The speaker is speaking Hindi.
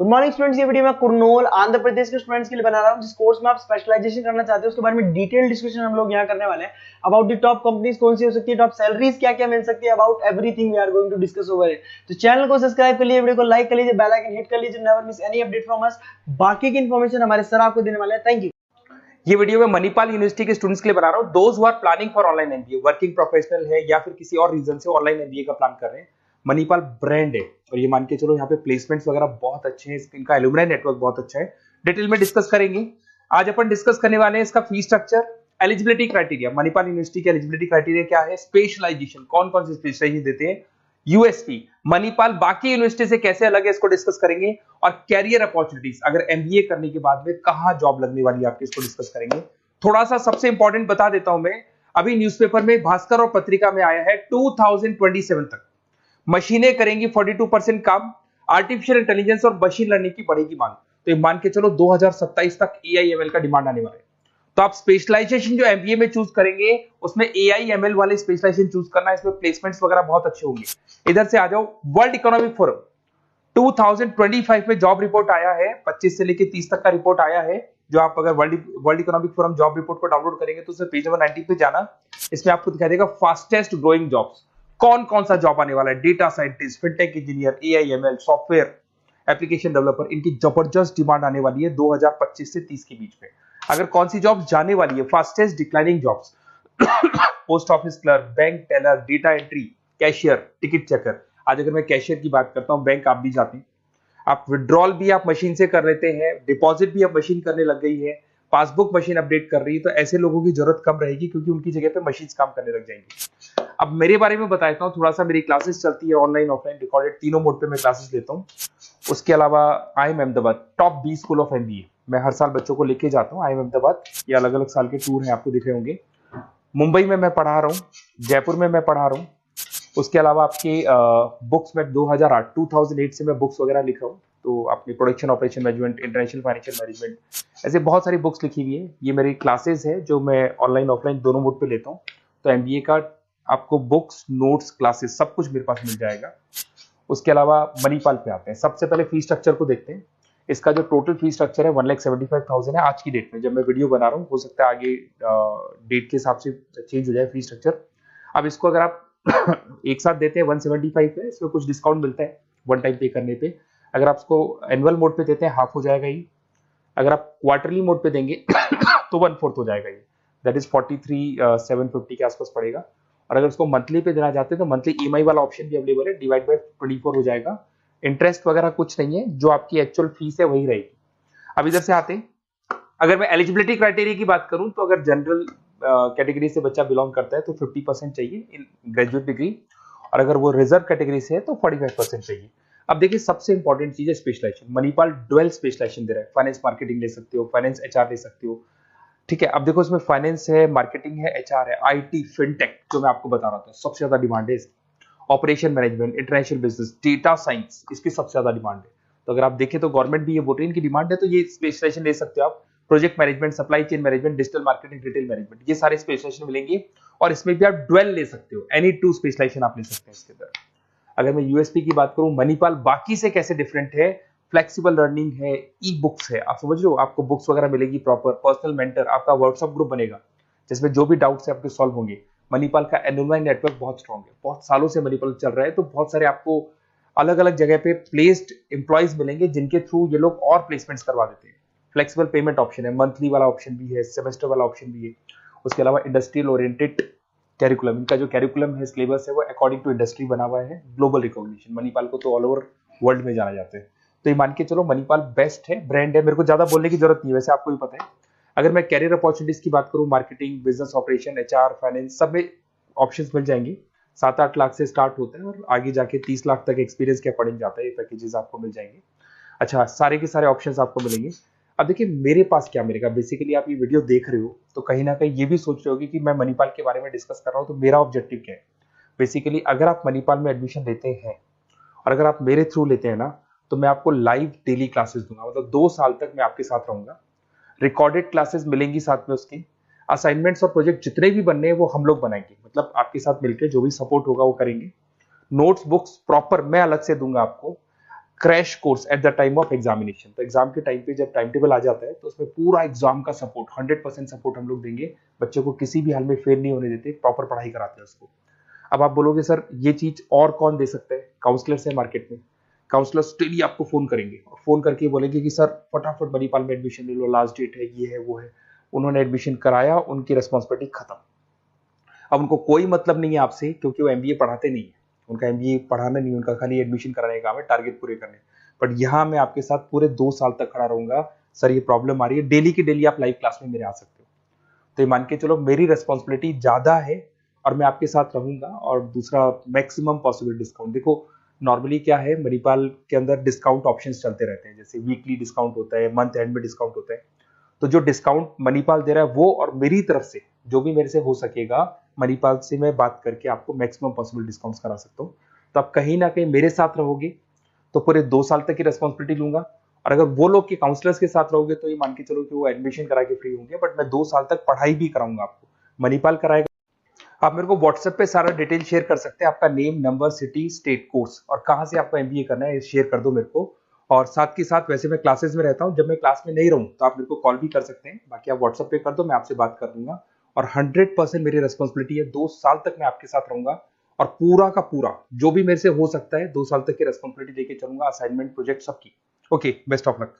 गुड मॉर्निंग स्टूडेंट्स, ये वीडियो मैं कुरनूल आंध्र प्रदेश के स्टूडेंट्स के लिए बना रहा हूँ। जिस कोर्स में आप स्पेशलाइजेशन करना चाहते हो उसके बारे में डिटेल डिस्कशन हम लोग यहाँ करने वाले हैं। अबाउट द टॉप कंपनीज कौन सी हो सकती है, टॉप सैलरीज क्या क्या मिल सकती है, about everything we are going to discuss over it. तो चैनल को सब्सक्राइब कर लीजिए, वीडियो को लाइक कर लीजिए, बेल आइकन हिट कर लीजिए, never miss any update from us. बाकी की इन्फॉर्मेशन हमारे सर आपको देने वाले हैं। Thank you. ये वीडियो मैं मणिपाल यूनिवर्सिटी के स्टूडेंट्स के लिए बना रहा हूं। Those who are planning for online MBA, working professional है या फिर किसी और रीजन से ऑनलाइन एमबीए का प्लान कर रहे हैं। मणिपाल ब्रांड है और ये मान के चलो यहाँ पे प्लेसमेंट्स वगैरह बहुत अच्छे हैं, इनका एलुमनाई नेटवर्क बहुत अच्छा है। डिटेल में डिस्कस करेंगे। आज अपन डिस्कस करने वाले हैं इसका fee structure, eligibility criteria, Manipal university के एलिजिबिलिटी क्राइटेरिया क्या है, स्पेशलाइजेशन कौन कौन से स्पेशलाइजेशन देते हैं, यूएसपी मणिपाल बाकी यूनिवर्सिटी से कैसे अलग है इसको डिस्कस करेंगे, और कैरियर अपॉर्चुनिटीज अगर एमबीए करने के बाद में कहां जॉब लगने वाली है आपकी, इसको डिस्कस करेंगे। थोड़ा सा सबसे इंपॉर्टेंट बता देता हूं मैं, अभी न्यूज़पेपर में भास्कर और पत्रिका में आया है 2027 तक मशीनें करेंगी 42% काम, आर्टिफिशियल इंटेलिजेंस और मशीन लर्निंग की बढ़ेगी मांग। तो ये मान के चलो 2027 तक एआईएमएल का डिमांड आने वाला है। तो आप स्पेशलाइजेशन जो एमबीए में चूज करेंगे उसमें एआईएमएल वाले स्पेशलाइजेशन चूज करना, इसमें प्लेसमेंट्स वगैरह बहुत अच्छे होंगे। इधर से आ जाओ, वर्ल्ड इकोनॉमिक फोरम 2025 में जॉब रिपोर्ट आया है, 25 से लेकर 30 तक का रिपोर्ट आया है। जो आप अगर world economic forum job report को डाउनलोड करेंगे तो उसमें पेज नंबर 19 पे जाना, इसमें आपको दिखाई देगा फास्टेस्ट ग्रोइंग जॉब्स, कौन कौन सा जॉब आने वाला है, data scientist, fintech engineer, AIML, software application developer, इनकी जबरदस्त डिमांड आने वाली है 2025 से 30 के बीच में। अगर कौन सी जॉब जाने वाली है, fastest declining jobs, post office clerk, bank teller, data entry, cashier, ticket checker. आज अगर मैं कैशियर की बात करता हूं, बैंक आप भी जाते हैं, आप विड्रॉल भी आप मशीन से कर लेते हैं, डिपॉजिट भी अब मशीन करने लग गई है, पासबुक मशीन अपडेट कर रही है, तो ऐसे लोगों की जरूरत कम रहेगी क्योंकि उनकी जगह पे मशीन काम करने लग जाएंगी। अब मेरे बारे में बताता हूँ थोड़ा सा, मेरी क्लासेस चलती है ऑनलाइन ऑफलाइन रिकॉर्डेड, तीनों मोड पे मैं क्लासेस लेता हूँ। उसके अलावा IIM Ahmedabad top 20 school of MBA, मैं हर साल बच्चों को लेके जाता हूँ IIM अहमदाबाद। ये अलग अलग साल के टूर हैं, आपको दिख रहे होंगे। मुंबई में मैं पढ़ा रहा हूँ, जयपुर में मैं पढ़ा रहा हूँ। उसके अलावा आपके बुक्स में 2008 से मैं बुक्स वगैरह लिख रहा हूँ, तो आपने production operation management, international financial management, ऐसे बहुत सारी बुक्स लिखी हुई है। ये मेरी क्लासेस है जो मैं ऑनलाइन ऑफलाइन दोनों मोड पे लेता हूँ। तो एमबीए का आपको बुक्स, नोट्स, क्लासेस सब कुछ मेरे पास मिल जाएगा। उसके अलावा मणिपाल पे आते हैं। सबसे पहले फी स्ट्रक्चर को देखते हैं। इसका जो टोटल फी स्ट्रक्चर है 1,75,000 है आज की डेट में, जब मैं वीडियो बना रहा हूँ। हो सकता है आगे डेट के हिसाब से चेंज हो जाए फी स्ट्रक्चर। अब इसको अगर आप एक साथ देते हैं 175 पे, इसमें कुछ डिस्काउंट मिलता है वन टाइम पे करने पे। अगर आप इसको एनुअल मोड पे देते हैं हाफ हो जाएगा ये। अगर आप क्वार्टरली मोड पे देंगे तो 1/4 हो जाएगा ये, दैट इज 43,750 के आसपास पड़ेगा। और अगर उसको मंथली पे देना चाहते हैं तो मंथली ईएमआई वाला ऑप्शन भी अवेलेबल है, डिवाइड बाय 24 हो जाएगा। इंटरेस्ट वगैरह कुछ नहीं है, जो आपकी एक्चुअल फीस है वही रहेगी। अब इधर से आते हैं, अगर मैं एलिजिबिलिटी क्राइटेरिया की बात करूं तो अगर जनरल कैटेगरी से बच्चा बिलोंग करता है तो 50% चाहिए इन ग्रेजुएट डिग्री, और अगर वो रिजर्व कैटेगरी से है तो 45% चाहिए। अब देखिए, सबसे इंपॉर्टेंट चीज है स्पेशलाइजेशन। मणिपाल डुअल स्पेशलाइजेशन दे रहा है, फाइनेंस मार्केटिंग ले सकते हो, फाइनेंस एचआर ले सकते हो, ठीक है। अब देखो, इसमें फाइनेंस है, मार्केटिंग है, एचआर है, आईटी, फिनटेक जो मैं आपको बता रहा था सबसे ज्यादा डिमांड है इसकी। Operation management, international business, data science, इसकी सबसे ज्यादा डिमांड है। तो अगर आप देखें तो गवर्नमेंट भी ये बोल रही है, इनकी डिमांड है, तो ये स्पेशलाइजेशन ले सकते हो आप। Project management, supply chain management, digital marketing, retail management, ये सारे स्पेशलाइजेशन मिलेंगे। और इसमें भी आप डुअल ले सकते हो, एनी टू स्पेशलाइजेशन आप ले सकते हैं इसके अंदर। अगर मैं यूएसपी की बात करूं, मणिपाल बाकी से कैसे डिफरेंट है, फ्लेक्सिबल लर्निंग है, ई बुक्स है, आप समझ लो, आपको बुक्स वगैरह मिलेगी प्रॉपर, पर्सनल मेंटर, आपका व्हाट्सएप ग्रुप बनेगा जिसमें जो भी डाउट्स है आपके सॉल्व होंगे। मणिपाल का एलुमनाई नेटवर्क बहुत स्ट्रांग है, बहुत सालों से मणिपाल चल रहा है, तो बहुत सारे आपको अलग अलग जगह पे प्लेस्ड एम्प्लॉयज मिलेंगे जिनके थ्रू ये लोग और प्लेसमेंट्स करवा देते हैं। फ्लेक्सिबल पेमेंट ऑप्शन है, मंथली वाला ऑप्शन भी है, सेमेस्टर वाला ऑप्शन भी है। उसके अलावा इंडस्ट्रियल ओरिएंटेड कैरिकुलम, इनका जो कैरिकुलम है, सिलेबस है, वो अकॉर्डिंग टू इंडस्ट्री बना हुआ है। ग्लोबल रिकॉग्निशन, मणिपाल को तो ऑल ओवर वर्ल्ड में जाना जाता है। तो ये मान के चलो मणिपाल बेस्ट है, ब्रांड है, मेरे को ज्यादा बोलने की जरूरत नहीं है, वैसे आपको भी पता है। अगर मैं कैरियर अपॉर्चुनिटीज की बात करूं, marketing, business operation, HR, finance, सब में ऑप्शंस मिल जाएंगे। 7-8 लाख से स्टार्ट होता है और आगे जाके 30 लाख तक एक्सपीरियंस के अकॉर्डिंग जाता है, ये पैकेजेस आपको मिल जाएंगे। अच्छा, सारे के सारे ऑप्शंस आपको मिलेंगे। अब देखिए मेरे पास क्या मिलेगा, बेसिकली आप ये वीडियो देख रहे हो तो कहीं ना कहीं ये भी सोच रहे होगे कि मैं मणिपाल के बारे में डिस्कस कर रहा हूँ, तो मेरा ऑब्जेक्टिव क्या है। बेसिकली अगर आप मणिपाल में एडमिशन लेते हैं और अगर आप मेरे थ्रू लेते हैं ना, तो मैं आपको लाइव डेली क्लासेस दूंगा, मतलब 2 साल तक मैं आपके साथ रहूंगा। रिकॉर्डेड क्लासेस मिलेंगी साथ में, उसकी असाइनमेंट्स और प्रोजेक्ट जितने भी बनने हैं वो हम लोग बनाएंगे, मतलब आपके साथ मिलकर जो भी सपोर्ट होगा वो करेंगे। नोट्स, बुक्स प्रॉपर मैं अलग से दूंगा आपको। Crash course at the time of examination. तो एग्जाम के टाइम पे जब टाइम टेबल आ जाता है तो उसमें पूरा एग्जाम का सपोर्ट 100% सपोर्ट हम लोग देंगे, बच्चे को किसी भी हाल में फेल नहीं होने देते, प्रॉपर पढ़ाई कराते हैं उसको। अब आप बोलोगे सर ये चीज और कौन दे सकता है? काउंसलर्स है मार्केट में, काउंसलर्स डेली आपको फोन करेंगे और फोन करके बोलेंगे कि सर फटाफट मणिपाल में एडमिशन ले लो, लास्ट डेट है, ये है वो है। उन्होंने एडमिशन कराया, उनकी रिस्पॉन्सिबिलिटी खत्म। अब उनको कोई मतलब नहीं है आपसे, क्योंकि वो एमबीए पढ़ाते नहीं है, उनका एमबीए पढ़ाना नहीं, उनका खाली एडमिशन कराने का काम है, टारगेट पूरे करने। बट यहाँ मैं आपके साथ पूरे 2 साल तक खड़ा रहूंगा, सर ये प्रॉब्लम आ रही है, डेली की डेली आप लाइव क्लास में मेरे आ सकते हो। तो ये मान के चलो मेरी रेस्पॉन्सिबिलिटी ज्यादा है और मैं आपके साथ रहूंगा। और दूसरा, मैक्सिमम पॉसिबल डिस्काउंट। देखो नॉर्मली क्या है, मणिपाल के अंदर डिस्काउंट ऑप्शंस चलते रहते हैं, जैसे वीकली डिस्काउंट होता है, मंथ एंड में डिस्काउंट होता है। तो जो डिस्काउंट मणिपाल दे रहा है वो, और मेरी तरफ से जो भी मेरे से हो सकेगा, मणिपाल से मैं बात करके आपको मैक्सिमम पॉसिबल डिस्काउंट्स करा सकता हूँ। तो आप कहीं ना कहीं मेरे साथ रहोगे तो पूरे 2 साल तक की रेस्पॉन्सिबिलिटी लूंगा। और अगर वो लोग के काउंसलर्स के साथ रहोगे तो ये मान के चलो कि वो एडमिशन करा के फ्री होंगे, बट मैं 2 साल तक पढ़ाई भी कराऊंगा आपको, मणिपाल कराएगा। आप मेरे को व्हाट्सएप पे सारा डिटेल शेयर कर सकते हैं, आपका name, number, city, state, course और कहाँ से आपको एमबीए करना है शेयर कर दो मेरे को। और साथ के साथ वैसे मैं क्लासेस में रहता हूँ, जब मैं क्लास में नहीं रहूँ तो आप मेरे को कॉल भी कर सकते हैं, बाकी आप व्हाट्सएप पे कर दो, मैं आपसे बात कर दूंगा। और 100% मेरी रेस्पॉन्सिबिलिटी है, 2 साल तक मैं आपके साथ रहूंगा और पूरा का पूरा जो भी मेरे से हो सकता है 2 साल तक की रेस्पॉन्सिबिलिटी लेके चलूंगा, असाइनमेंट, प्रोजेक्ट, सबकी। Okay, best of luck.